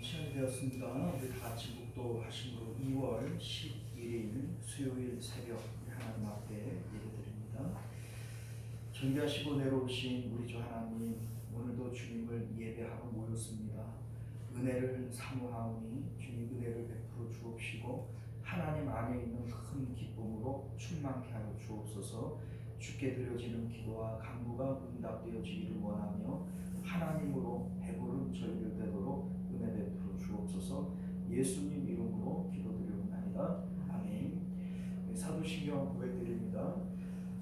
시간이 되었습니다. 우리 다 같이 묵도하심으로 2월 11일 수요일 새벽 하나님 앞에 예배드립니다. 존귀하시고 내려오신 우리 주 하나님, 오늘도 주님을 예배하고 모였습니다. 은혜를 사모하오니 주님 은혜를 베풀어 주옵시고 하나님 안에 있는 큰 기쁨으로 충만케 하여 주옵소서. 주께 드려지는 기도와 간구가 응답되어지기를 원하며 하나님으로 배부른 저희를 되도록 은혜 베풀어 주옵소서. 예수님 이름으로 기도드리옵나이다. 아멘. 사도신경 고백드립니다.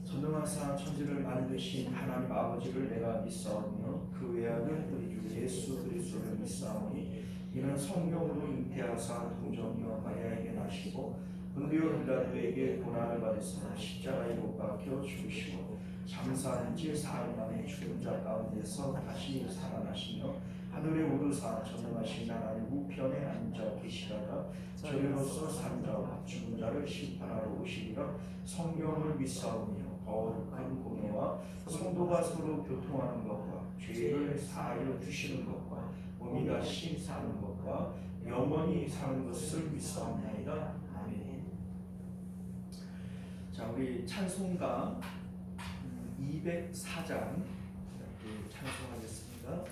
전능하사 천지를 만드신 하나님 아버지를 내가 믿사오며 그 외아들 우리 주 예수 그리스도를 믿사오니 이는 성령으로 잉태하사 동정녀 마리아에게 나시고 본디오 빌라도에게 고난을 받으사 십자가에 못 박혀 죽으시고 장사한 지 4일 만에 죽은 자 가운데서 다시 살아나시며 하늘에 오르사 전능하신 하나님 우편에 앉아 계시다가 저리로서 산 자와 죽은 자를 심판하러 오시리라. 성경을 믿사오며 거룩한 공예와 성도가 서로 교통하는 것과 죄를 사하여 주시는 것과 몸이 다시 사는 것과 영원히 사는 것을 믿사옵나이다. 아멘. 자, 우리 찬송가 204장 찬송하겠습니다.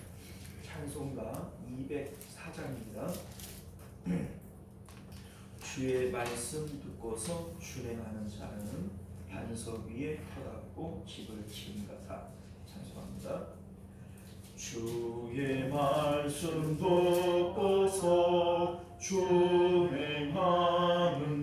찬송가 204장입니다. 주의 말씀 듣고서 준행하는 자는 반석 위에 터닫고 집을 지은 같아. 찬송합니다. 주의 말씀 듣고서 준행하는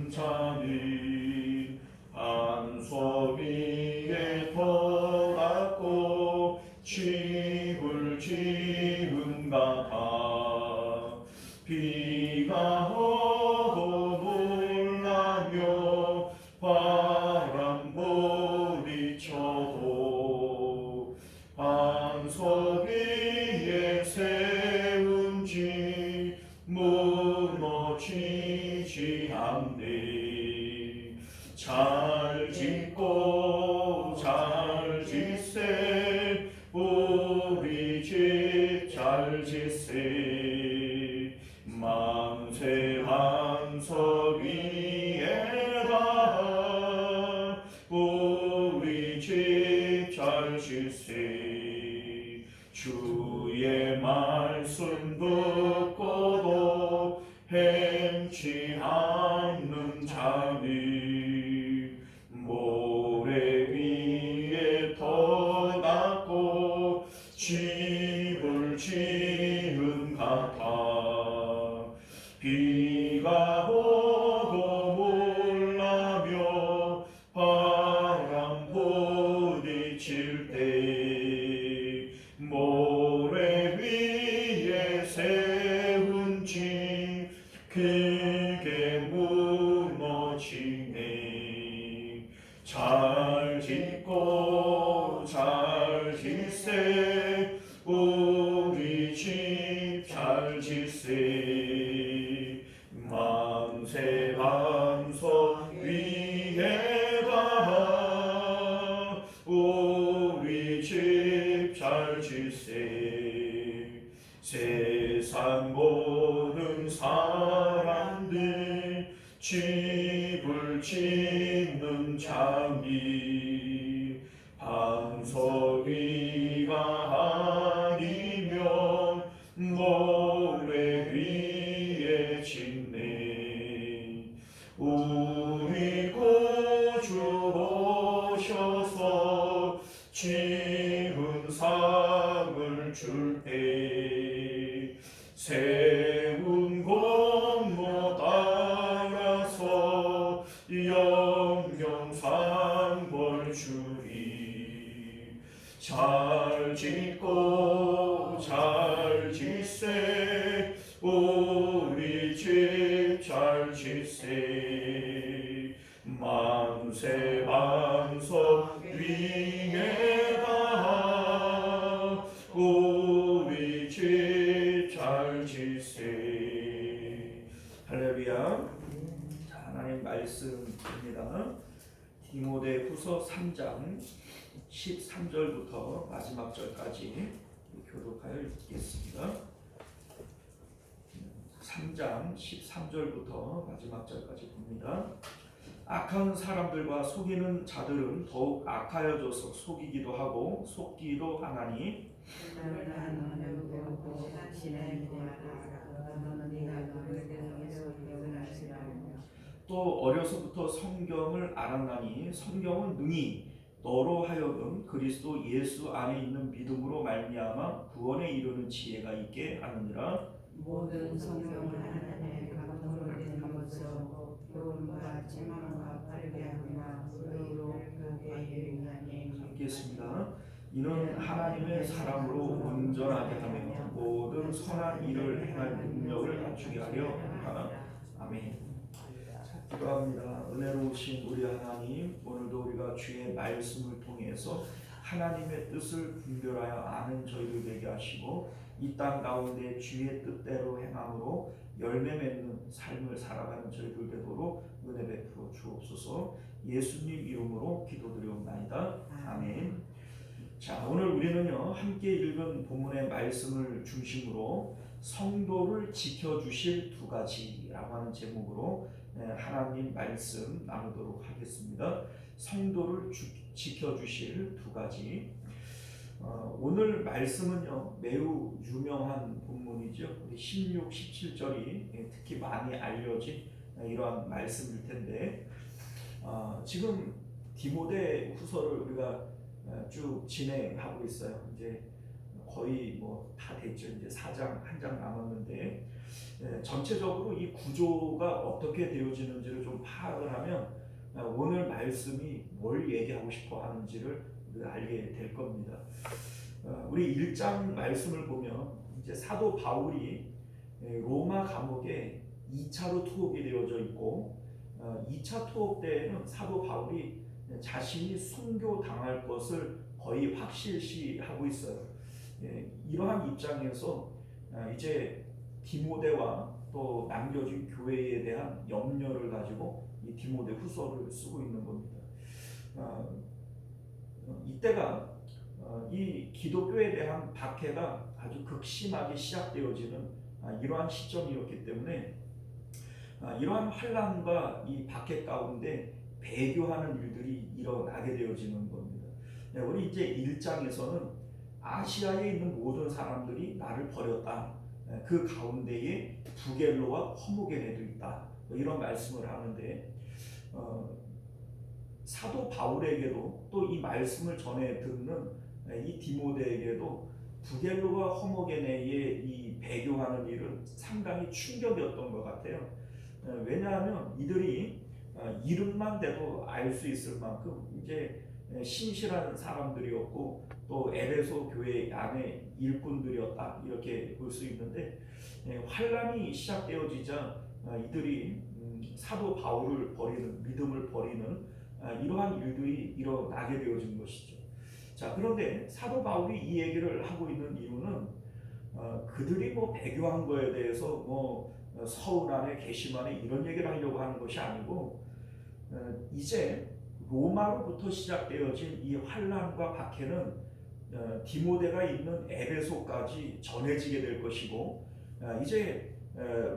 자는 반석 위에 터닫고 집을 지은 같아. 비가 오고 놀라며 바람 부딪혀도 반석 위에 세운 집 무너지지 않네. 잘 짓고 잘 짓세 우리 집 잘 짓세. 만세 반석 위에다 우리 집 잘 짓세. 주의 말씀 듣고도 행치 않는 자는 모래 위에 터닫고 집을 지은 같아. 비가 오고 몰라며 바람 부딪힐 때 모래 위에 세운 집 크게 무너지네. 잘 짓고 잘 짓세 우리 집 잘 짓세. 만세 반석 위에다 우리 집 잘 짓세. 세상 모든 사람들 집을 짓는 자니 반석 위가 아니면 모래 위에 짓네. 우리 구주 오셔서 지은 상을 줄 때 세운 공로 따라서 영영상벌 주리. 잘 짓고 잘 짓세 우리 집 잘 짓세. 만세 반석 위에다 우리 집 잘 짓세. 할렐루야. 하나님 말씀입니다. 디모데후서 3장 13절부터 마지막 절까지 교독하여 읽겠습니다. 3장 13절부터 마지막 절까지 봅니다. 악한 사람들과 속이는 자들은 더욱 악하여져서 속이기도 하고 속기도 하나니 또 어려서부터 성경을 알았나니 성경은 능히 너로 하여금 그리스도 예수 안에 있는 믿음으로 말미암아 구원에 이르는 지혜가 있게 하느니라. 모든 성경을 하나님의 감동으로 된 것으로 교훈과 책망과 바르게 하며 의로 교회에 위하니. 읽겠습니다. 이는 하나님의 사람으로 온전하게 하며 모든 선한 일을 행할 능력을 갖추게 하려 하나. 아멘. 기도합니다. 은혜로우신 우리 하나님, 오늘도 우리가 주의 말씀을 통해서 하나님의 뜻을 분별하여 아는 저희들 되게 하시고 이 땅 가운데 주의 뜻대로 행함으로 열매 맺는 삶을 살아가는 저희들 되도록 은혜 베풀어 주옵소서. 예수님 이름으로 기도드리옵나이다. 아멘. 자, 오늘 우리는요 함께 읽은 본문의 말씀을 중심으로 성도를 지켜주실 두 가지라고 하는 제목으로 하나님 말씀 나누도록 하겠습니다. 성도를 지켜주실 두 가지. 오늘 말씀은요 매우 유명한 본문이죠. 우리 16, 17절이 특히 많이 알려진 이러한 말씀일 텐데 지금 디모데 후서를 우리가 쭉 진행하고 있어요. 이제 거의 뭐 다 됐죠. 이제 4장 한 장 남았는데 전체적으로 이 구조가 어떻게 되어지는지를 좀 파악을 하면 오늘 말씀이 뭘 얘기하고 싶어 하는지를 알게 될 겁니다. 우리 1장 말씀을 보면 이제 사도 바울이 로마 감옥에 2차로 투옥이 되어져 있고 2차 투옥 때에는 사도 바울이 자신이 순교당할 것을 거의 확실시하고 있어요. 이러한 입장에서 이제 디모데와 또 남겨진 교회에 대한 염려를 가지고 이 디모데 후서를 쓰고 있는 겁니다. 이때가 이 기독교에 대한 박해가 아주 극심하게 시작되어지는 이러한 시점이었기 때문에 이러한 환난과 이 박해 가운데 배교하는 일들이 일어나게 되어지는 겁니다. 우리 이제 1장에서는 아시아에 있는 모든 사람들이 나를 버렸다. 그 가운데에 부겔로와 허무게네도 있다. 이런 말씀을 하는데 사도 바울에게도 또 이 말씀을 전해 듣는 이 디모데에게도 부겔로와 허무게네의 이 배교하는 일은 상당히 충격이었던 것 같아요. 왜냐하면 이들이 이름만 대도 알 수 있을 만큼 이제 신실한 사람들이었고 또 에베소 교회 안에 일꾼들이었다 이렇게 볼 수 있는데 환란이 시작되어지자 이들이 사도 바울을 버리는 믿음을 버리는 이러한 일들이 일어나게 되어진 것이죠. 자, 그런데 사도 바울이 이 얘기를 하고 있는 이유는 그들이 뭐 배교한 거에 대해서 뭐 서울 안에 개심 안에 이런 얘기를 하려고 하는 것이 아니고 이제 로마로부터 시작되어진 이 환란과 박해는 디모데가 있는 에베소까지 전해지게 될 것이고 이제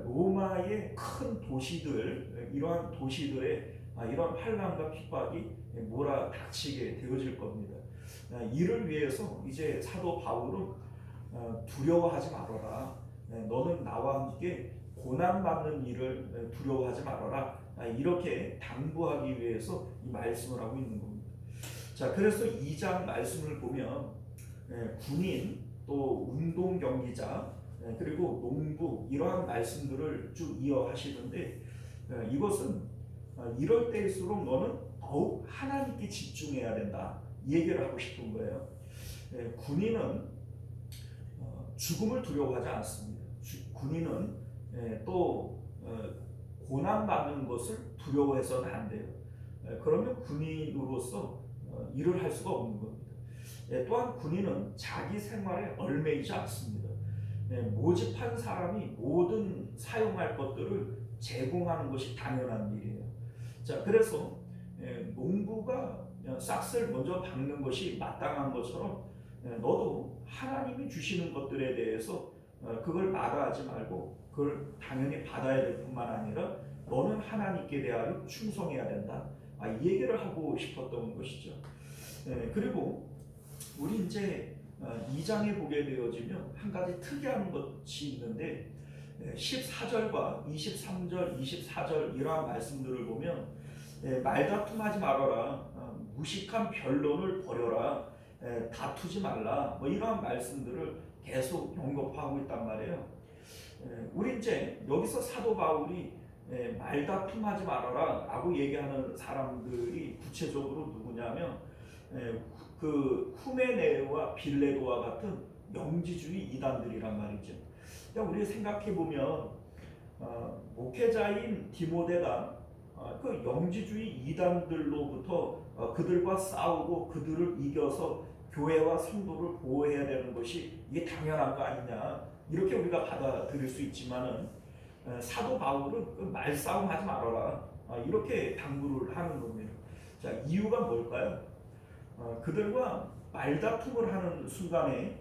로마의 큰 도시들 이러한 도시들의 이런 환란과 핍박이 몰아닥치게 되어질 겁니다. 이를 위해서 이제 사도 바울은 두려워하지 말아라. 너는 나와 함께 고난받는 일을 두려워하지 말아라. 이렇게 당부하기 위해서 이 말씀을 하고 있는 겁니다. 자, 그래서 2장 말씀을 보면 군인 또 운동 경기자 그리고 농부 이러한 말씀들을 쭉 이어하시는데 이것은 이럴 때일수록 너는 더욱 하나님께 집중해야 된다 이 얘기를 하고 싶은 거예요. 군인은 죽음을 두려워하지 않습니다. 군인은 또 고난받는 것을 두려워해서는 안 돼요. 그러면 군인으로서 일을 할 수가 없는 겁니다. 또한 군인은 자기 생활에 얽매이지 않습니다. 모집한 사람이 모든 사용할 것들을 제공하는 것이 당연한 일이에요. 자, 그래서 농부가 싹을 먼저 박는 것이 마땅한 것처럼 너도 하나님이 주시는 것들에 대해서 그걸 마다하지 말고 그걸 당연히 받아야 될 뿐만 아니라 너는 하나님께 대하여 충성해야 된다. 이 얘기를 하고 싶었던 것이죠. 그리고 우리 이제 2장에 보게 되어지면 한 가지 특이한 것이 있는데 14절과 23절, 24절 이러한 말씀들을 보면 말다툼하지 말아라, 무식한 변론을 버려라, 다투지 말라, 뭐 이러한 말씀들을 계속 언급하고 있단 말이에요. 우리 이제 여기서 사도 바울이 말다툼하지 말아라 라고 얘기하는 사람들이 구체적으로 누구냐면 그 후메네와 빌레도와 같은 영지주의 이단들이란 말이죠. 우리 생각해 보면 목회자인 디모데가 그 영지주의 이단들로부터 그들과 싸우고 그들을 이겨서 교회와 성도를 보호해야 되는 것이 이게 당연한 거 아니냐, 이렇게 우리가 받아들일 수 있지만은 사도 바울은 그 말싸움하지 말아라, 이렇게 당부를 하는 겁니다. 자, 이유가 뭘까요? 그들과 말다툼을 하는 순간에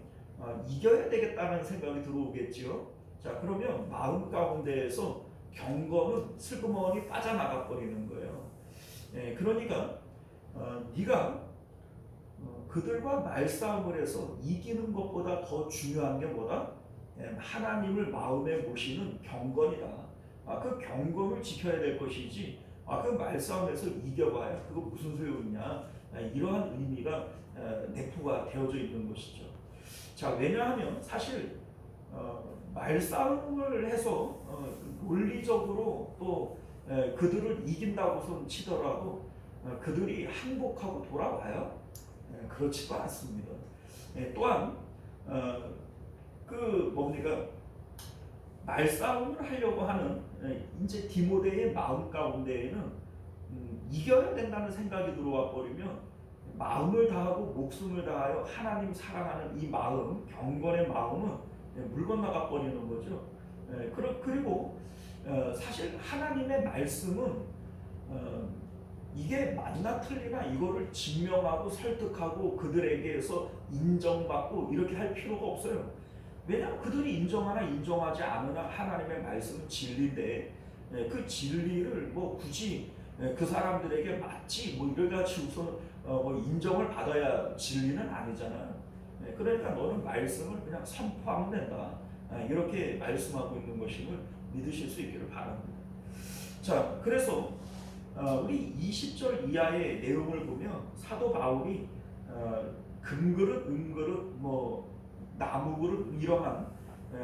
이겨야 되겠다는 생각이 들어오겠지요. 자, 그러면 마음 가운데에서 경건은 슬그머니 빠져나가 버리는 거예요. 그러니까 네가 그들과 말싸움을 해서 이기는 것보다 더 중요한 게 뭐다? 하나님을 마음에 모시는 경건이다. 그 경건을 지켜야 될 것이지 그 말싸움에서 이겨봐야 그거 무슨 소용이냐, 이러한 의미가 내포가 되어져 있는 것이죠. 자, 왜냐하면 사실 말싸움을 해서 논리적으로 또 그들을 이긴다고 치더라도 그들이 항복하고 돌아와요? 그렇지도 않습니다. 또한 그 뭡니까, 말싸움을 하려고 하는 이제 디모데의 마음 가운데에는 이겨야 된다는 생각이 들어와 버리면 마음을 다하고 목숨을 다하여 하나님 사랑하는 이 마음, 경건의 마음은 물 건너가 버리는 거죠. 그리고 사실 하나님의 말씀은 이게 맞나 틀리나 이거를 증명하고 설득하고 그들에게서 인정받고 이렇게 할 필요가 없어요. 왜냐하면 그들이 인정하나 인정하지 않으나 하나님의 말씀은 진리인데 그 진리를 뭐 굳이 그 사람들에게 맞지 뭐 이래가지고서 뭐 인정을 받아야 진리는 아니잖아요. 그러니까 너는 말씀을 그냥 선포하면 된다, 이렇게 말씀하고 있는 것임을 믿으실 수 있기를 바랍니다. 자, 그래서 우리 20절 이하의 내용을 보면 사도 바울이 금그릇, 은그릇, 뭐 나무그릇 이러한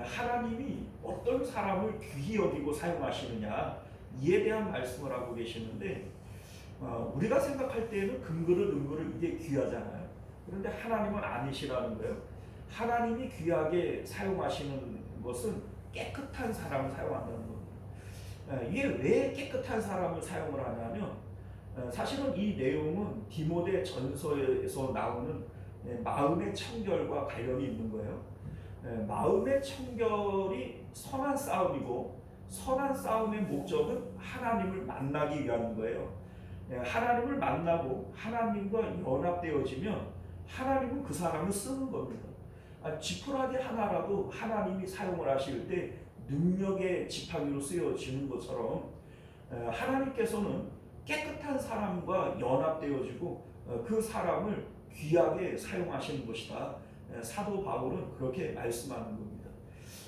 하나님이 어떤 사람을 귀히 여기고 사용하시느냐 이에 대한 말씀을 하고 계시는데 우리가 생각할 때는 금그릇, 은그릇 이게 귀하잖아요. 그런데 하나님은 아니시라는 거예요. 하나님이 귀하게 사용하시는 것은 깨끗한 사람을 사용한다는 겁니다. 이게 왜 깨끗한 사람을 사용을 하냐면 사실은 이 내용은 디모데 전서에서 나오는 마음의 청결과 관련이 있는 거예요. 마음의 청결이 선한 싸움이고 선한 싸움의 목적은 하나님을 만나기 위한 거예요. 하나님을 만나고 하나님과 연합되어지면 하나님은 그 사람을 쓰는 겁니다. 지푸라기 하나라도 하나님이 사용을 하실 때 능력의 지팡이로 쓰여지는 것처럼 하나님께서는 깨끗한 사람과 연합되어지고 그 사람을 귀하게 사용하시는 것이다. 사도 바울은 그렇게 말씀하는 겁니다.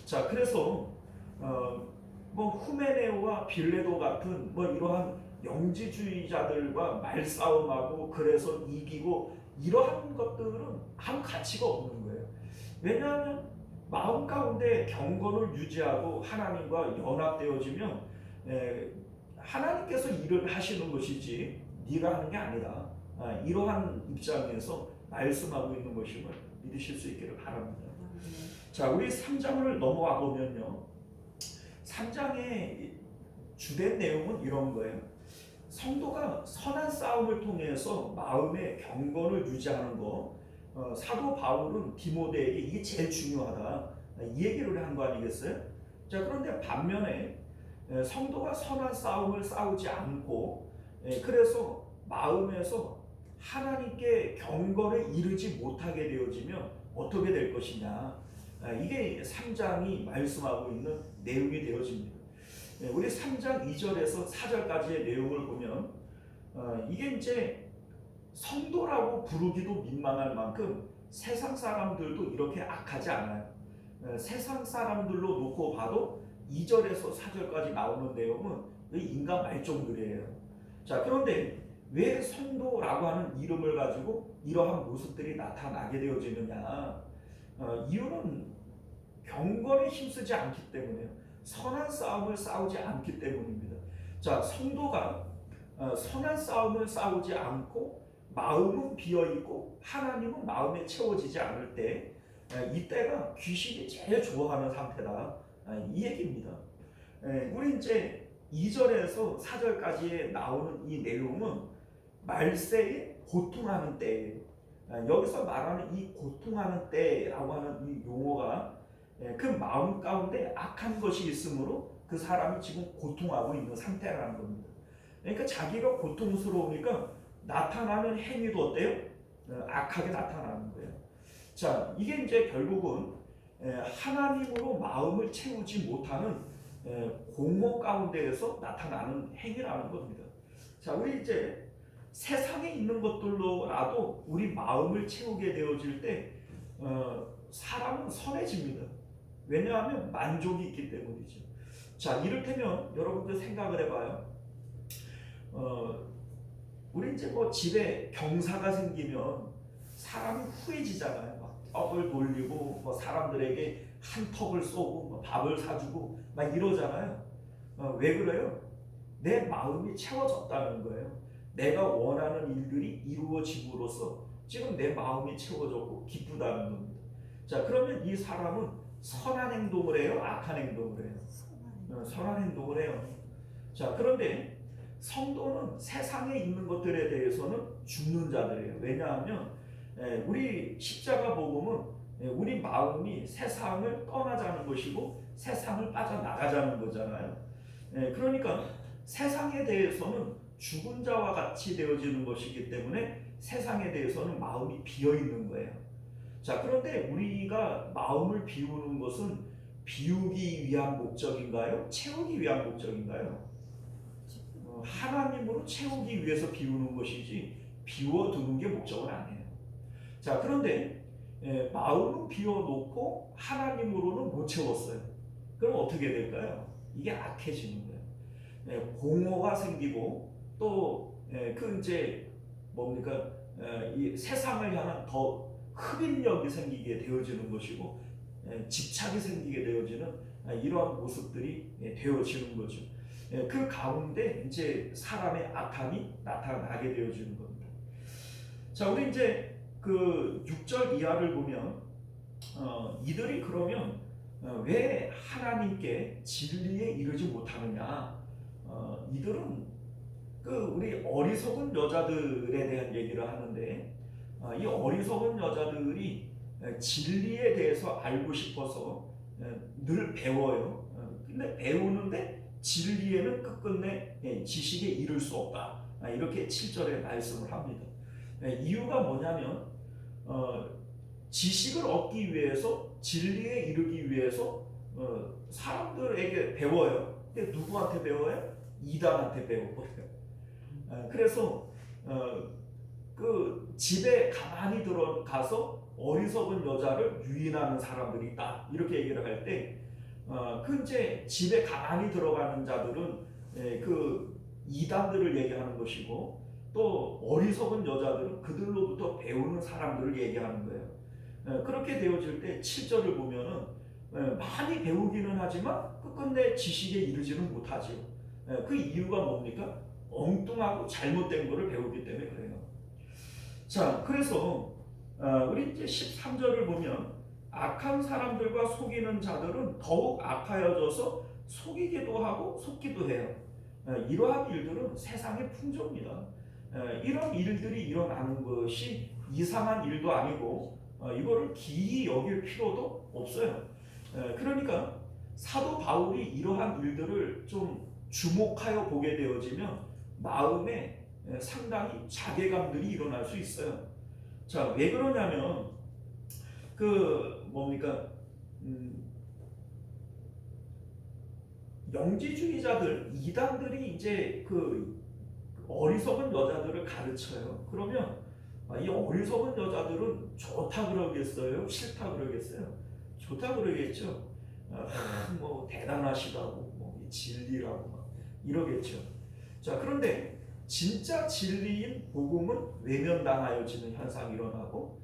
자, 그래서 뭐 후메네오와 빌레도 같은 뭐 이러한 영지주의자들과 말싸움하고 그래서 이기고 이러한 것들은 아무 가치가 없는 거예요. 왜냐하면 마음 가운데 경건을 유지하고 하나님과 연합되어지면 하나님께서 일을 하시는 것이지 네가 하는 게 아니다. 이러한 입장에서 말씀하고 있는 것임을 믿으실 수 있기를 바랍니다. 자, 우리 3장을 넘어와 보면요, 3장의 주된 내용은 이런 거예요. 성도가 선한 싸움을 통해서 마음의 경건을 유지하는 거, 사도 바울은 디모데에게 이게 제일 중요하다, 이 얘기를 한 거 아니겠어요? 자, 그런데 반면에 성도가 선한 싸움을 싸우지 않고 그래서 마음에서 하나님께 경건에 이르지 못하게 되어지면 어떻게 될 것이냐, 이게 3장이 말씀하고 있는 내용이 되어집니다. 우리 3장 2절에서 4절까지의 내용을 보면 이게 이제 성도라고 부르기도 민망할 만큼 세상 사람들도 이렇게 악하지 않아요. 세상 사람들로 놓고 봐도 2절에서 4절까지 나오는 내용은 인간 말종들이에요. 자, 그런데 왜 성도라고 하는 이름을 가지고 이러한 모습들이 나타나게 되어지느냐? 이유는 경건에 힘쓰지 않기 때문에요. 선한 싸움을 싸우지 않기 때문입니다. 자, 성도가 선한 싸움을 싸우지 않고 마음은 비어있고 하나님은 마음에 채워지지 않을 때 이때가 귀신이 제일 좋아하는 상태다, 이 얘기입니다. 우리 이제 2절에서 4절까지에 나오는 이 내용은 말세에 고통하는 때예요. 여기서 말하는 이 고통하는 때라고 하는 이 용어가 그 마음 가운데 악한 것이 있으므로 그 사람이 지금 고통하고 있는 상태라는 겁니다. 그러니까 자기가 고통스러우니까 나타나는 행위도 어때요? 악하게 나타나는 거예요. 자, 이게 이제 결국은 하나님으로 마음을 채우지 못하는 공허 가운데에서 나타나는 행위라는 겁니다. 자, 우리 이제 세상에 있는 것들로라도 우리 마음을 채우게 되어질 때 사람은 선해집니다. 왜냐하면 만족이 있기 때문이죠. 자, 이를테면 여러분들 생각을 해봐요. 우리 이제 뭐 집에 경사가 생기면 사람이 후회지잖아요. 막 떡을 돌리고 뭐 사람들에게 한턱을 쏘고 뭐 밥을 사주고 막 이러잖아요. 왜 그래요? 내 마음이 채워졌다는 거예요. 내가 원하는 일들이 이루어짐으로써 지금 내 마음이 채워졌고 기쁘다는 겁니다. 자, 그러면 이 사람은 선한 행동을 해요? 악한 행동을 해요? 선한 행동을 해요. 자, 그런데 성도는 세상에 있는 것들에 대해서는 죽는 자들이에요. 왜냐하면 우리 십자가 복음은 우리 마음이 세상을 떠나자는 것이고 세상을 빠져나가자는 거잖아요. 그러니까 세상에 대해서는 죽은 자와 같이 되어지는 것이기 때문에 세상에 대해서는 마음이 비어 있는 거예요. 자, 그런데 우리가 마음을 비우는 것은 비우기 위한 목적인가요? 채우기 위한 목적인가요? 하나님으로 채우기 위해서 비우는 것이지 비워두는 게 목적은 아니에요. 자, 그런데 마음은 비워놓고 하나님으로는 못 채웠어요. 그럼 어떻게 될까요? 이게 악해지는 거예요. 공허가 생기고 또 그 이제 뭡니까? 이 세상을 향한 더 흡인력이 생기게 되어지는 것이고 집착이 생기게 되어지는 이러한 모습들이 되어지는 거죠. 그 가운데 이제 사람의 악함이 나타나게 되어지는 겁니다. 자, 우리 이제 그 6절 이하를 보면 이들이 그러면 왜 하나님께 진리에 이르지 못하느냐? 이들은 그 우리 어리석은 여자들에 대한 얘기를 하는데 이 어리석은 여자들이 진리에 대해서 알고 싶어서 늘 배워요. 근데 배우는데 진리에는 끝끝내 지식에 이를 수 없다. 이렇게 7절에 말씀을 합니다. 이유가 뭐냐면 지식을 얻기 위해서 진리에 이르기 위해서 사람들에게 배워요. 근데 누구한테 배워요? 이단한테 배워버려요. 그래서 그 집에 가만히 들어가서 어리석은 여자를 유인하는 사람들이 있다. 이렇게 얘기를 할 때 그 이제 집에 가만히 들어가는 자들은 그 이단들을 얘기하는 것이고 또 어리석은 여자들은 그들로부터 배우는 사람들을 얘기하는 거예요. 그렇게 되어질 때 7절을 보면은 많이 배우기는 하지만 끝끝내 지식에 이르지는 못하죠. 그 이유가 뭡니까? 엉뚱하고 잘못된 것을 배우기 때문에 그래요. 자, 그래서 우리 이제 13절을 보면 악한 사람들과 속이는 자들은 더욱 악하여져서 속이기도 하고 속기도 해요. 이러한 일들은 세상의 풍조입니다. 이런 일들이 일어나는 것이 이상한 일도 아니고 이거를 기이 여길 필요도 없어요. 그러니까 사도 바울이 이러한 일들을 좀 주목하여 보게 되어지면 마음에 상당히 자괴감들이 일어날 수 있어요. 자, 왜 그러냐면 그 뭡니까? 영지주의자들, 이단들이 이제 그 어리석은 여자들을 가르쳐요. 그러면 이 어리석은 여자들은 좋다 그러겠어요? 싫다 그러겠어요? 좋다 그러겠죠. 뭐 대단하시다고, 뭐 진리라고 막 이러겠죠. 자, 그런데 진짜 진리인 복음은 외면당하여지는 현상이 일어나고,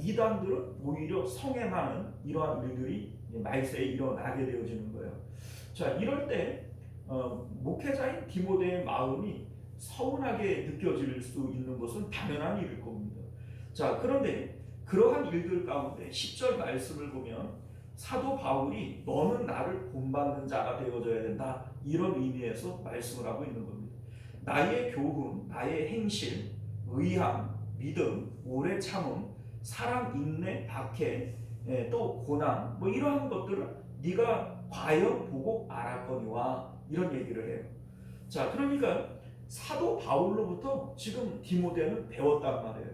이단들은 오히려 성행하는 이러한 일들이 말세에 일어나게 되어지는 거예요. 자, 이럴 때 목회자인 디모데의 마음이 서운하게 느껴질 수 있는 것은 당연한 일일 겁니다. 자, 그런데 그러한 일들 가운데 10절 말씀을 보면 사도 바울이 너는 나를 본받는 자가 되어져야 된다, 이런 의미에서 말씀을 하고 있는 겁니다. 나의 교훈, 나의 행실, 의함, 믿음, 오래 참음, 사랑, 인내, 박해, 또 고난, 뭐 이러한 것들을 네가 과연 보고 알았거니와, 이런 얘기를 해요. 자, 그러니까 사도 바울로부터 지금 디모데는 배웠단 말이에요.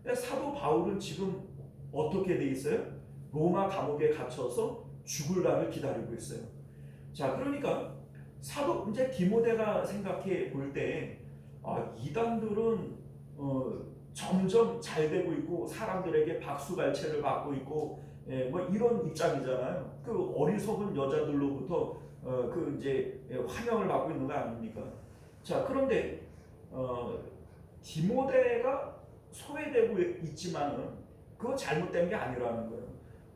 근데 사도 바울은 지금 어떻게 돼 있어요? 로마 감옥에 갇혀서 죽을 날을 기다리고 있어요. 자, 그러니까 이제 디모데가 생각해 볼 때, 이단들은 점점 잘 되고 있고 사람들에게 박수갈채를 받고 있고, 뭐 이런 입장이잖아요. 그 어리석은 여자들로부터 그 이제 환영을 받고 있는 거 아닙니까? 자, 그런데 디모데가 소외되고 있지만은 그거 잘못된 게 아니라는 거예요.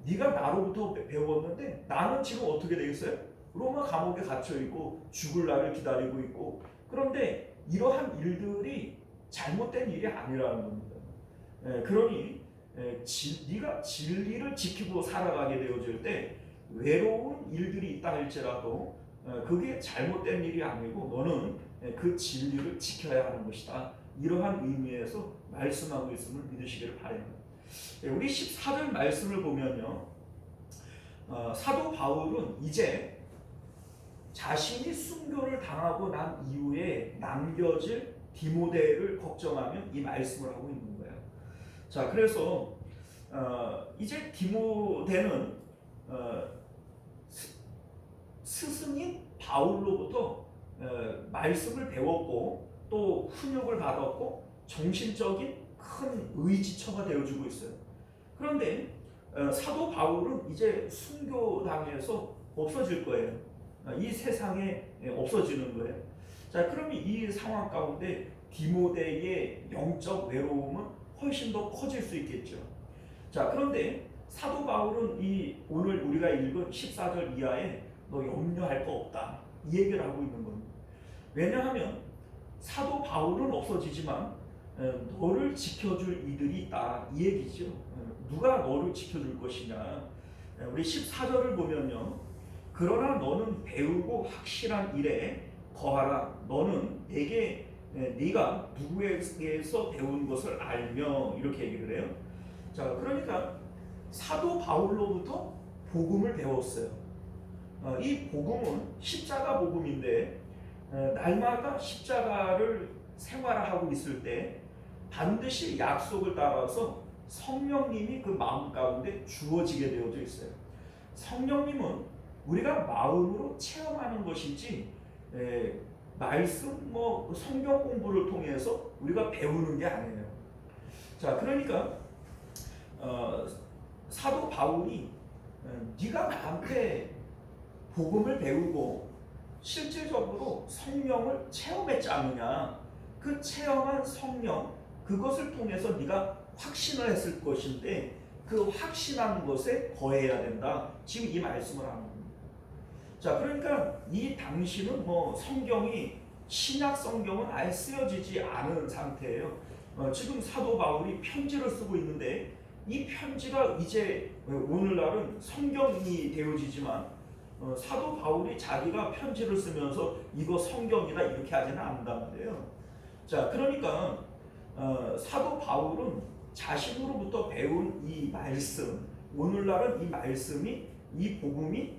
네가 나로부터 배웠는데 나는 지금 어떻게 되겠어요? 로마 감옥에 갇혀 있고 죽을 날을 기다리고 있고, 그런데 이러한 일들이 잘못된 일이 아니라는 겁니다. 그러니 네가 진리를 지키고 살아가게 되어질 때 외로운 일들이 있다 할지라도 그게 잘못된 일이 아니고 너는 그 진리를 지켜야 하는 것이다, 이러한 의미에서 말씀하고 있음을 믿으시기를 바랍니다. 우리 14절 말씀을 보면요, 사도 바울은 이제 자신이 순교를 당하고 난 이후에 남겨질 디모데를 걱정하며 이 말씀을 하고 있는 거예요. 자, 그래서 이제 디모데는 스승인 바울로부터 말씀을 배웠고 또 훈육을 받았고 정신적인 큰 의지처가 되어주고 있어요. 그런데 사도 바울은 이제 순교당해서 없어질 거예요. 이 세상에 없어지는 거예요. 자, 그러면 이 상황 가운데 디모데의 영적 외로움은 훨씬 더 커질 수 있겠죠. 자, 그런데 사도 바울은 이 오늘 우리가 읽은 14절 이하에 너 염려할 거 없다, 이 얘기를 하고 있는 겁니다. 왜냐하면 사도 바울은 없어지지만 너를 지켜줄 이들이 있다, 이 얘기죠. 누가 너를 지켜줄 것이냐. 우리 14절을 보면요, 그러나 너는 배우고 확실한 일에 거하라. 너는 네가 누구에게서 배운 것을 알며, 이렇게 얘기를 해요. 자, 그러니까 사도 바울로부터 복음을 배웠어요. 이 복음은 십자가 복음인데 날마다 십자가를 생활하고 있을 때 반드시 약속을 따라서 성령님이 그 마음 가운데 주어지게 되어져 있어요. 성령님은 우리가 마음으로 체험하는 것이지 말씀, 성경 공부를 통해서 우리가 배우는 게 아니에요. 자, 그러니까 사도 바울이 네가 나한테 복음을 배우고 실질적으로 성령을 체험했지 않느냐, 그 체험한 성령, 그것을 통해서 네가 확신을 했을 것인데 그 확신한 것에 거해야 된다, 지금 이 말씀을 하는 겁니다. 자, 그러니까 이 당시는 성경이, 신약 성경은 아예 쓰여지지 않은 상태예요. 지금 사도 바울이 편지를 쓰고 있는데 이 편지가 이제 오늘날은 성경이 되어지지만 사도 바울이 자기가 편지를 쓰면서 이거 성경이다 이렇게 하지는 않는단 말이에요. 자, 그러니까 사도 바울은 자신으로부터 배운 이 말씀, 오늘날은 이 말씀이, 이 복음이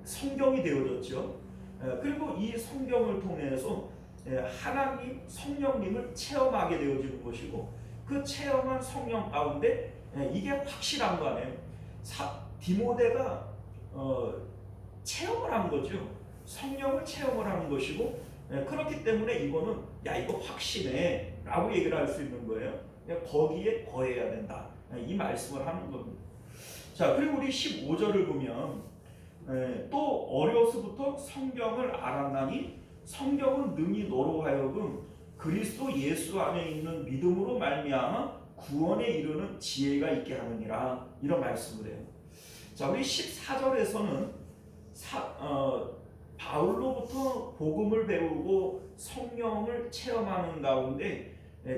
성경이 되어졌죠. 그리고 이 성경을 통해서 하나님 성령님을 체험하게 되어지는 것이고, 그 체험한 성령 가운데 이게 확실한 거 아니에요. 디모데가 체험을 한 거죠. 성령을 체험을 하는 것이고, 그렇기 때문에 이거는 야 이거 확신해 라고 얘기를 할 수 있는 거예요. 거기에 거해야 된다, 이 말씀을 하는 겁니다. 자, 그리고 우리 15절을 보면 또 어려서부터 성경을 알았나니 성경은 능히 너로 하여금 그리스도 예수 안에 있는 믿음으로 말미암아 구원에 이르는 지혜가 있게 하느니라, 이런 말씀을 해요. 자, 우리 14절에서는 바울로부터 복음을 배우고 성령을 체험하는 가운데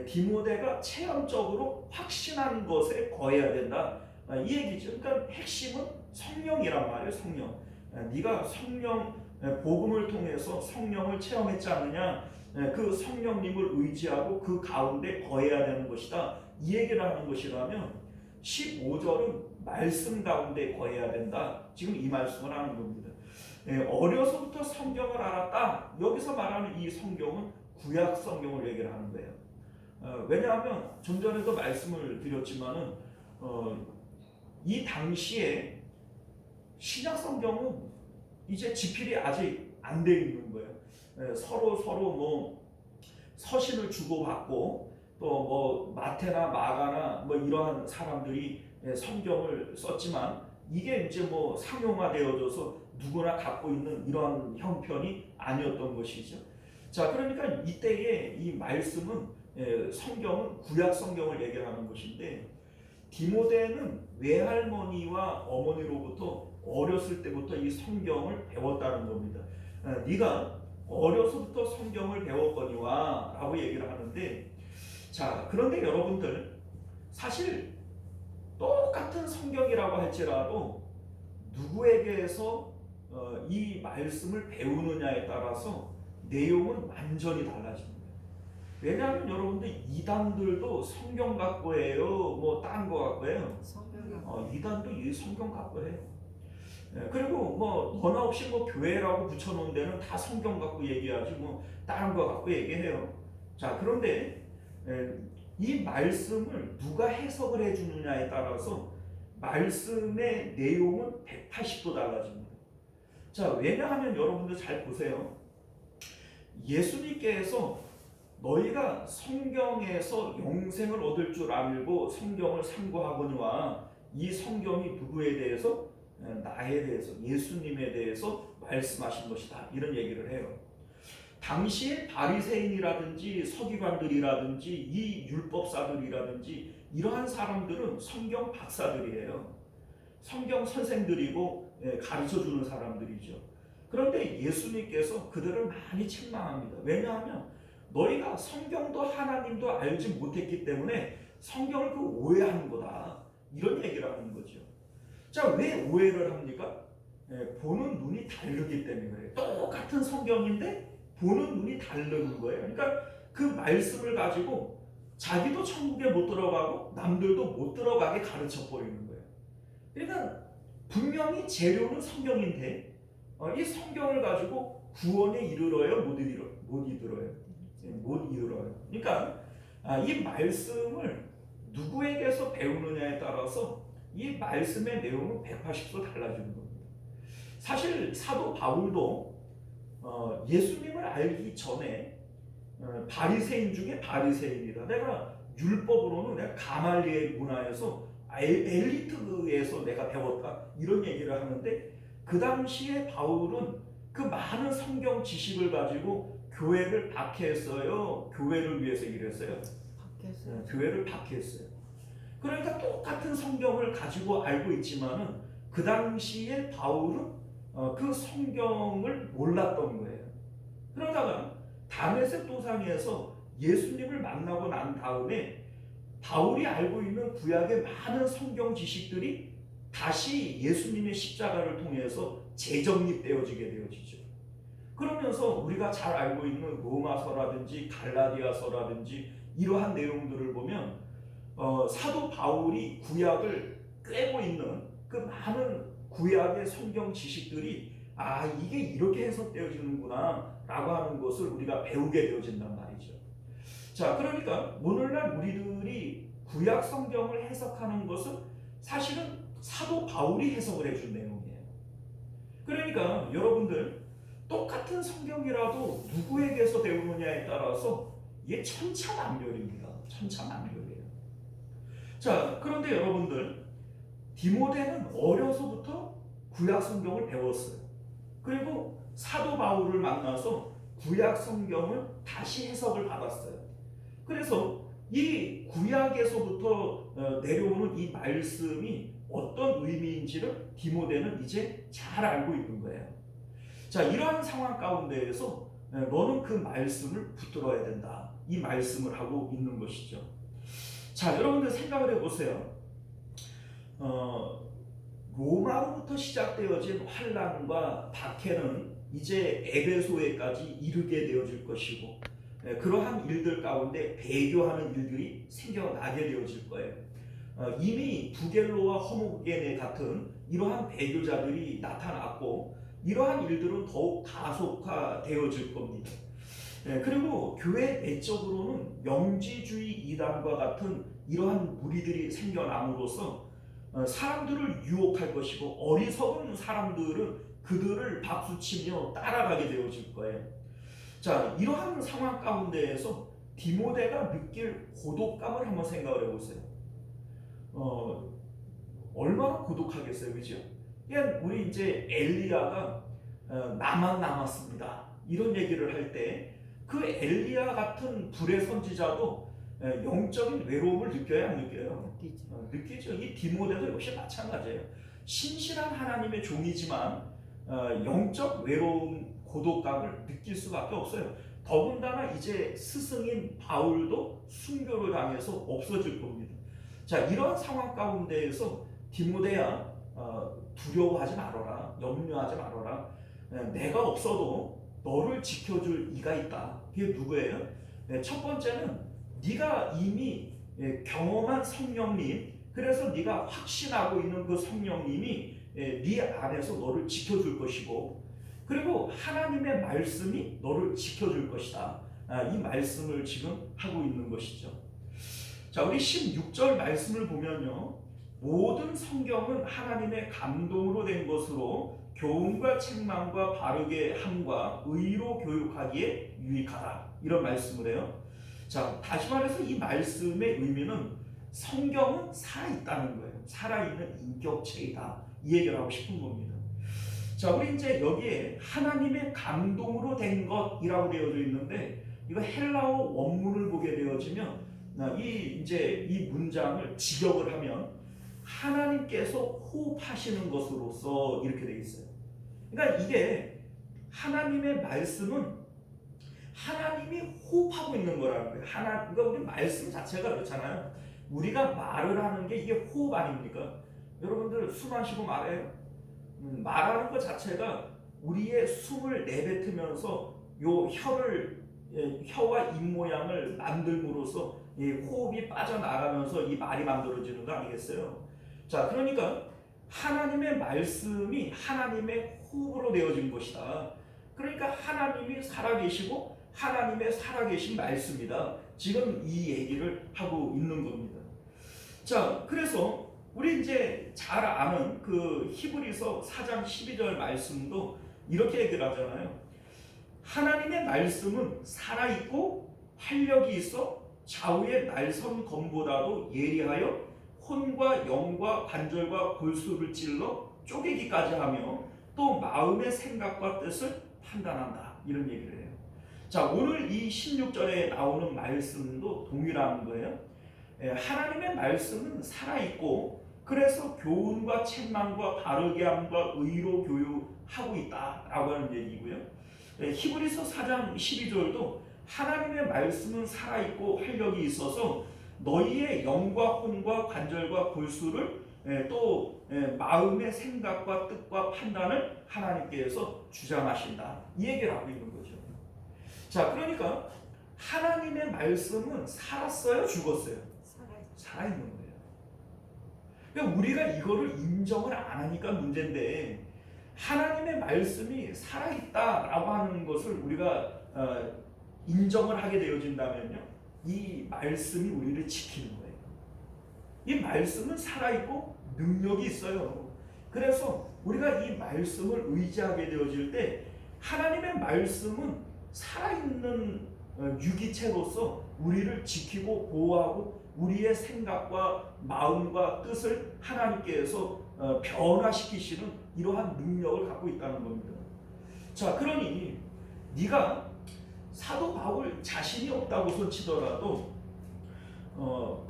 디모데가 체험적으로 확신한 것에 거해야 된다, 이 얘기죠. 그러니까 핵심은 성령이란 말이에요. 성령. 네가 성령 복음을 통해서 성령을 체험했지 않느냐, 그 성령님을 의지하고 그 가운데 거해야 되는 것이다, 이 얘기를 하는 것이라면 15절은 말씀 가운데 거해야 된다, 지금 이 말씀을 하는 겁니다. 어려서부터 성경을 알았다, 여기서 말하는 이 성경은 구약 성경을 얘기를 하는 거예요. 왜냐하면 좀 전에도 말씀을 드렸지만은 이 당시에 신약 성경은 이제 지필이 아직 안 돼 있는 거예요. 서로 뭐 서신을 주고받고 또 뭐 마태나 마가나 뭐 이러한 사람들이 성경을 썼지만 이게 이제 뭐 상용화되어져서 누구나 갖고 있는 이러한 형편이 아니었던 것이죠. 자, 그러니까 이때의 이 말씀은 성경은 구약 성경을 얘기하는 것인데, 디모데는 외할머니와 어머니로부터 어렸을 때부터 이 성경을 배웠다는 겁니다. 네가 어려서부터 성경을 배웠거니와 라고 얘기를 하는데, 자, 그런데 여러분들 사실 똑같은 성경이라고 할지라도 누구에게서 이 말씀을 배우느냐에 따라서 내용은 완전히 달라집니다. 왜냐하면 여러분들 이단들도 성경 갖고 해요, 뭐 딴 거 갖고 해요. 이단도 이 성경 갖고 해요. 그리고 뭐 번호 없이 뭐 교회라고 붙여놓은 데는 다 성경 갖고 얘기하지 뭐 다른 거 갖고 얘기해요. 자, 그런데 이 말씀을 누가 해석을 해주느냐에 따라서 말씀의 내용은 180도 달라집니다. 자, 왜냐하면 여러분들 잘 보세요. 예수님께서 너희가 성경에서 영생을 얻을 줄 알고 성경을 상고하거니와, 이 성경이 누구에 대해서? 나에 대해서, 예수님에 대해서 말씀하신 것이다, 이런 얘기를 해요. 당시에 바리새인이라든지 서기관들이라든지 이 율법사들이라든지 이러한 사람들은 성경 박사들이에요. 성경 선생들이고 가르쳐주는 사람들이죠. 그런데 예수님께서 그들을 많이 책망합니다. 왜냐하면 너희가 성경도 하나님도 알지 못했기 때문에 성경을 그 오해하는 거다, 이런 얘기를 하는 거죠. 자, 왜 오해를 합니까? 보는 눈이 다르기 때문에 그래요. 똑같은 성경인데 보는 눈이 다른 거예요. 그러니까 그 말씀을 가지고 자기도 천국에 못 들어가고 남들도 못 들어가게 가르쳐 버리는 거예요. 그러니까 분명히 재료는 성경인데 이 성경을 가지고 구원에 이르러요, 못 이르러요. 그러니까 이 말씀을 누구에게서 배우느냐에 따라서 이 말씀의 내용은 180도 달라지는 겁니다. 사실 사도 바울도 예수님을 알기 전에 바리새인 중에 바리새인이다, 내가 율법으로는 내가 가말리엘 문화에서 엘리트에서 내가 배웠다, 이런 얘기를 하는데, 그 당시에 바울은 그 많은 성경 지식을 가지고 교회를 박해했어요, 교회를 위해서 일했어요? 교회를 박해했어요. 그러니까 똑같은 성경을 가지고 알고 있지만은 그 당시에 바울은 그 성경을 몰랐던 거예요. 그러다가 다메섹 도상에서 예수님을 만나고 난 다음에 바울이 알고 있는 구약의 많은 성경 지식들이 다시 예수님의 십자가를 통해서 재정립되어지게 되어지죠. 그러면서 우리가 잘 알고 있는 로마서라든지 갈라디아서라든지 이러한 내용들을 보면 사도 바울이 구약을 꿰고 있는 그 많은 구약의 성경 지식들이 이게 이렇게 해석되어지는구나 라고 하는 것을 우리가 배우게 되어진단 말이죠. 자, 그러니까 오늘날 우리들이 구약 성경을 해석하는 것은 사실은 사도 바울이 해석을 해준 내용이에요. 그러니까 여러분들 똑같은 성경이라도 누구에게서 배우느냐에 따라서 이게 천차만별입니다. 천차만별이에요. 자, 그런데 여러분들 디모데는 어려서부터 구약 성경을 배웠어요. 그리고 사도 바울을 만나서 구약 성경을 다시 해석을 받았어요. 그래서 이 구약에서부터 내려오는 이 말씀이 어떤 의미인지를 디모데는 이제 잘 알고 있는 거예요. 자, 이러한 상황 가운데에서 너는 그 말씀을 붙들어야 된다. 이 말씀을 하고 있는 것이죠. 자, 여러분들 생각을 해보세요. 로마로부터 시작되어진 환란과 박해는 이제 에베소에까지 이르게 되어질 것이고, 그러한 일들 가운데 배교하는 일들이 생겨나게 되어질 거예요. 이미 부겔로와 허모게네 같은 이러한 배교자들이 나타났고, 이러한 일들은 더욱 가속화되어질 겁니다. 그리고 교회 내적으로는 영지주의 이단과 같은 이러한 무리들이 생겨남으로써 사람들을 유혹할 것이고, 어리석은 사람들은 그들을 박수치며 따라가게 되어질 거예요. 자, 이러한 상황 가운데에서 디모데가 느낄 고독감을 한번 생각을 해보세요. 얼마나 고독하겠어요, 그죠? 그냥 우리 이제 엘리야가 나만 남았습니다, 이런 얘기를 할 때 그 엘리야 같은 불의 선지자도 영적인 외로움을 느껴야 안 느껴요? 느끼죠. 이 디모데도 역시 마찬가지예요. 신실한 하나님의 종이지만 영적 외로움, 고독감을 느낄 수밖에 없어요. 더군다나 이제 스승인 바울도 순교를 당해서 없어질 겁니다. 자, 이런 상황 가운데에서 디모데야, 두려워하지 말아라, 염려하지 말아라. 내가 없어도 너를 지켜줄 이가 있다. 그게 누구예요? 첫 번째는 네가 이미 경험한 성령님, 그래서 네가 확신하고 있는 그 성령님이 네 안에서 너를 지켜줄 것이고, 그리고 하나님의 말씀이 너를 지켜줄 것이다. 이 말씀을 지금 하고 있는 것이죠. 자, 우리 16절 말씀을 보면요, 모든 성경은 하나님의 감동으로 된 것으로 교훈과 책망과 바르게 함과 의로 교육하기에 유익하다, 이런 말씀을 해요. 자, 다시 말해서 이 말씀의 의미는 성경은 살아있다는 거예요. 살아있는 인격체이다, 이 얘기를 하고 싶은 겁니다. 자, 우리 이제 여기에 하나님의 감동으로 된 것이라고 되어져 있는데, 이거 헬라어 원문을 보게 되어지면 이 문장을 직역을 하면 하나님께서 호흡하시는 것으로서 이렇게 되어 있어요. 그러니까 이게 하나님의 말씀은 하나님이 호흡하고 있는 거라는 거예요. 그러니까 우리 말씀 자체가 그렇잖아요. 우리가 말을 하는 게 이게 호흡 아닙니까? 여러분들 숨 마시고 말해요. 말하는 것 자체가 우리의 숨을 내뱉으면서 요 혀와 입 모양을 만들므로써 이 호흡이 빠져나가면서 이 말이 만들어지는 거 아니겠어요? 자, 그러니까 하나님의 말씀이 하나님의 호흡으로 되어진 것이다. 그러니까 하나님이 살아계시고 하나님의 살아계신 말씀이다. 지금 이 얘기를 하고 있는 겁니다. 자, 그래서 우리 이제 잘 아는 그 히브리서 4장 12절 말씀도 이렇게 얘기를 하잖아요. 하나님의 말씀은 살아있고 활력이 있어 좌우의 날선 검보다도 예리하여 혼과 영과 관절과 골수를 찔러 쪼개기까지 하며 또 마음의 생각과 뜻을 판단한다, 이런 얘기를 해요. 자, 오늘 이 16절에 나오는 말씀도 동일한 거예요. 하나님의 말씀은 살아있고 그래서 교훈과 책망과 바르게 함과 의로 교육하고 있다라고 하는 얘기고요. 히브리서 4장 12절도 하나님의 말씀은 살아있고 활력이 있어서 너희의 영과 혼과 관절과 골수를 또 마음의 생각과 뜻과 판단을 하나님께서 주장하신다, 이 얘기를 하고 있는 거죠. 자, 그러니까 하나님의 말씀은 살았어요, 죽었어요? 살아있는 거예요. 그러니까 우리가 이거를 인정을 안 하니까 문제인데, 하나님의 말씀이 살아있다라고 하는 것을 우리가 인정을 하게 되어진다면요, 이 말씀이 우리를 지키는 거예요. 이 말씀은 살아있고 능력이 있어요. 그래서 우리가 이 말씀을 의지하게 되어질 때 하나님의 말씀은 살아있는 유기체로서 우리를 지키고 보호하고 우리의 생각과 마음과 뜻을 하나님께서 변화시키시는 이러한 능력을 갖고 있다는 겁니다. 자, 그러니 네가 사도 바울 자신이 없다고 손치더라도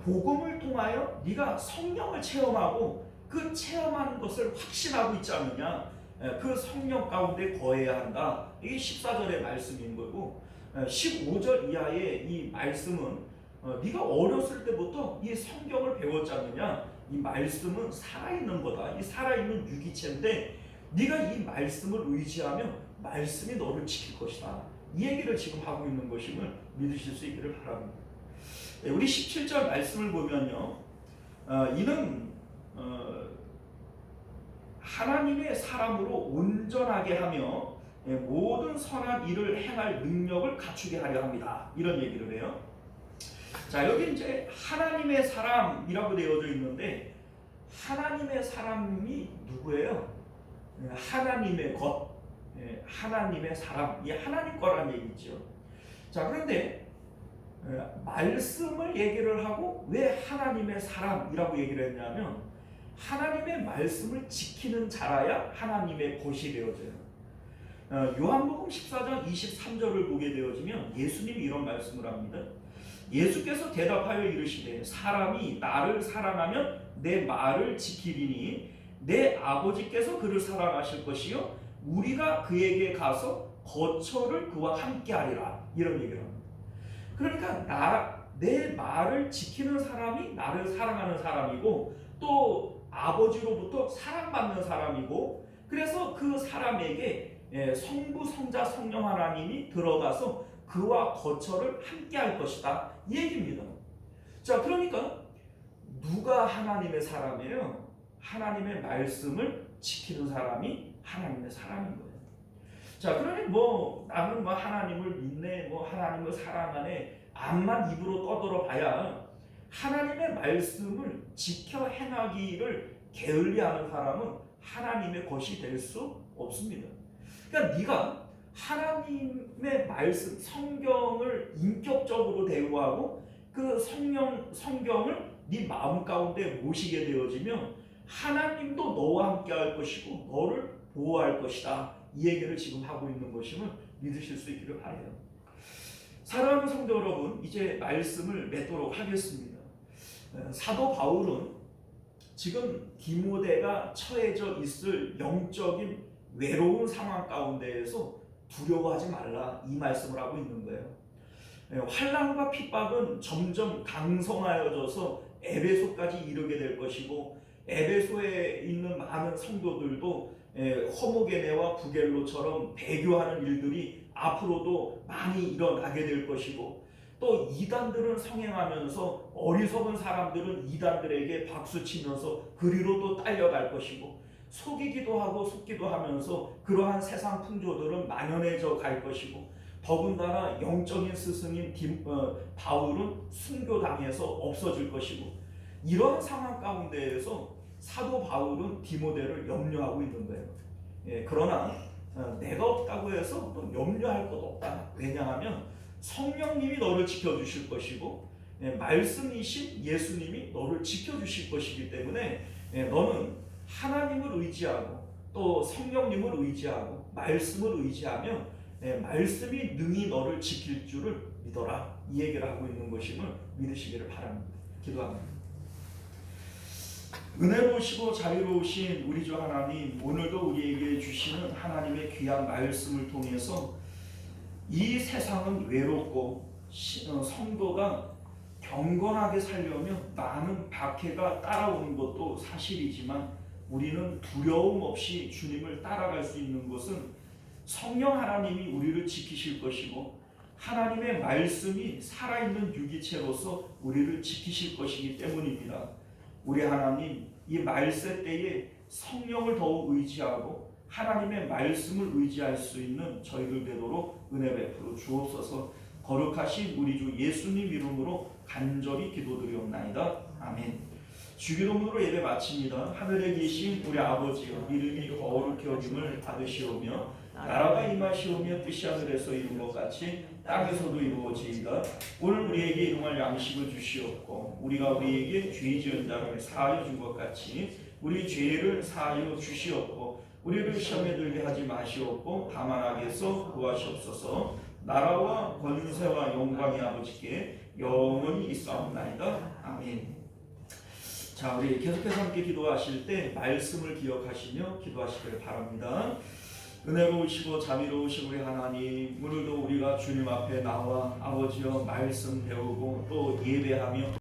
복음을 통하여 네가 성령을 체험하고 그 체험한 것을 확신하고 있지 않느냐, 그 성령 가운데 거해야 한다. 이게 14절의 말씀인 거고 15절 이하의 이 말씀은 네가 어렸을 때부터 이 성경을 배웠지 않느냐, 이 말씀은 살아있는 거다. 이 살아있는 유기체인데 네가 이 말씀을 의지하며 말씀이 너를 지킬 것이다. 이 얘기를 지금 하고 있는 것임을 믿으실 수 있기를 바랍니다. 우리 17절 말씀을 보면요, 이는 하나님의 사람으로 온전하게 하며 모든 선한 일을 행할 능력을 갖추게 하려 합니다. 이런 얘기를 해요. 자, 여기 이제 하나님의 사람이라고 되어져 있는데 하나님의 사람이 누구예요? 하나님의 것, 하나님의 사람, 이 하나님 거란 얘기죠. 자, 그런데 말씀을 얘기를 하고 왜 하나님의 사람이라고 얘기를 했냐면 하나님의 말씀을 지키는 자라야 하나님의 것이 되어져요. 요한복음 14장 23절을 보게 되어지면 예수님이 이런 말씀을 합니다. 예수께서 대답하여 이르시되 사람이 나를 사랑하면 내 말을 지키리니 내 아버지께서 그를 사랑하실 것이요 우리가 그에게 가서 거처를 그와 함께 하리라. 이런 얘기를 합니다. 그러니까 내 말을 지키는 사람이 나를 사랑하는 사람이고 또 아버지로부터 사랑받는 사람이고, 그래서 그 사람에게 성부, 성자, 성령 하나님이 들어가서 그와 거처를 함께 할 것이다. 이 얘기입니다. 자, 그러니까 누가 하나님의 사람이에요? 하나님의 말씀을 지키는 사람이 하나님의 사람인 거예요. 자, 그러니 나는 하나님을 믿네, 하나님을 사랑하네, 암만 입으로 떠들어 봐야 하나님의 말씀을 지켜 행하기를 게을리하는 사람은 하나님의 것이 될 수 없습니다. 그러니까 네가 하나님의 말씀, 성경을 인격적으로 대우하고 그 성경을 네 마음 가운데 모시게 되어지면 하나님도 너와 함께 할 것이고 너를 보호할 것이다. 이 얘기를 지금 하고 있는 것임을 믿으실 수 있기를 바라요. 사랑하는 성도 여러분, 이제 말씀을 맺도록 하겠습니다. 사도 바울은 지금 디모데가 처해져 있을 영적인 외로운 상황 가운데에서 두려워하지 말라, 이 말씀을 하고 있는 거예요. 환난과 핍박은 점점 강성하여져서 에베소까지 이르게 될 것이고 에베소에 있는 많은 성도들도 호모게네와 부겔로처럼 배교하는 일들이 앞으로도 많이 일어나게 될 것이고 또 이단들은 성행하면서 어리석은 사람들은 이단들에게 박수치면서 그리로 또 딸려갈 것이고 속이기도 하고 속기도 하면서 그러한 세상 풍조들은 만연해져 갈 것이고 더군다나 영적인 스승인 바울은 순교당해서 없어질 것이고 이러한 상황 가운데에서 사도 바울은 디모데를 염려하고 있는 거예요. 그러나 내가 없다고 해서 또 염려할 것 없다. 왜냐하면 성령님이 너를 지켜주실 것이고 말씀이신 예수님이 너를 지켜주실 것이기 때문에 너는 하나님을 의지하고 또 성령님을 의지하고 말씀을 의지하며 말씀이 능히 너를 지킬 줄을 믿어라. 이 얘기를 하고 있는 것임을 믿으시기를 바랍니다. 기도합니다. 은혜로우시고 자유로우신 우리 주 하나님, 오늘도 우리에게 주시는 하나님의 귀한 말씀을 통해서 이 세상은 외롭고 성도가 경건하게 살려면 많은 박해가 따라오는 것도 사실이지만 우리는 두려움 없이 주님을 따라갈 수 있는 것은 성령 하나님이 우리를 지키실 것이고 하나님의 말씀이 살아있는 유기체로서 우리를 지키실 것이기 때문입니다. 우리 하나님, 이 말세 때에 성령을 더욱 의지하고 하나님의 말씀을 의지할 수 있는 저희들 되도록 은혜 베풀어 주옵소서. 거룩하신 우리 주 예수님 이름으로 간절히 기도드리옵나이다. 아멘. 주기도문으로 예배 마칩니다. 하늘에 계신 우리 아버지여 이름이 거룩히 여김을 받으시오며 나라가 임하시오며 뜻이 하늘에서 이룬 것 같이 땅에서도 이루어지이다. 오늘 우리에게 일용할 양식을 주시옵고 우리가 우리에게 죄 지은 자를 사하여 준 것 같이 우리 죄를 사하여 주시옵고 우리를 시험에 들게 하지 마시옵고 다만 악에서 구하시옵소서. 나라와 권세와 영광이 아버지께 영원히 있사옵나이다. 아멘. 자, 우리 계속해서 함께 기도하실 때 말씀을 기억하시며 기도하시기를 바랍니다. 은혜로우시고 자비로우신 우리 하나님, 오늘도 우리가 주님 앞에 나와 아버지여 말씀 배우고 또 예배하며